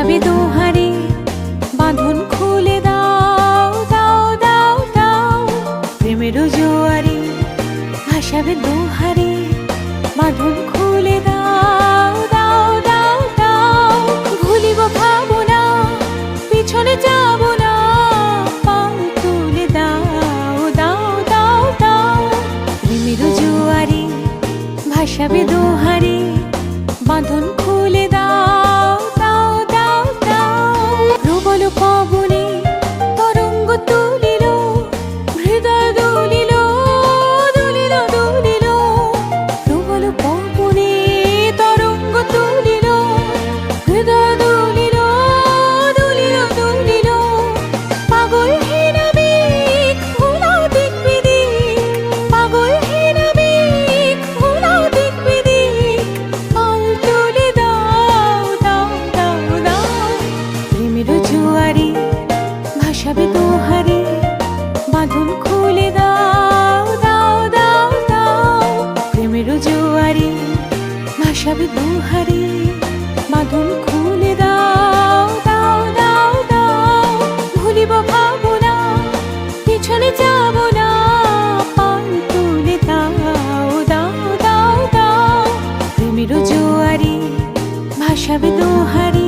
ভাসাবে দোহারে, বাঁধন খুলে দাও দাও দাও দাও। প্রেমেরও জোয়ারে ভাসাবে দোহারে, বাঁধন খুলে দাও দাও দাও দাও। ভুলিব ভাবনা, পিছনে যাব না, পাও তুলে দাও দাও দাও দাও। প্রেমেরও জোয়ারে ভাসাবে দোহারে, বাঁধন খুলে দাও দাও দাও দাও। প্রবল পবনে তরঙ্গ তুলিল, হৃদয় দুলিল দুলিল দুলিল। প্রবল পবনে তরঙ্গ তুলিল, হৃদয় দুলিল দুলিল দুলিল। পাগল হিনাবিক ভুলাও দিক বিদিক, পাগল হিনাবিক ভুলাও দিক বিদিক। পাল তুলে দাও দাও দাও দাও। প্রেমেরও জোয়ারে ভাসাবে দোহারে, বাঁধন খুলে দাও দাও দাও দাও। প্রেমেরও জোয়ারে ভাসাবে দোহারে, বাঁধন খুলে দাও দাও দাও দাও। ভুলিব ভাবনা, পিছনে যাব না, পাল তুলে দাও দাও দাও দাও। প্রেমেরও জোয়ারে ভাসাবে দোহারে,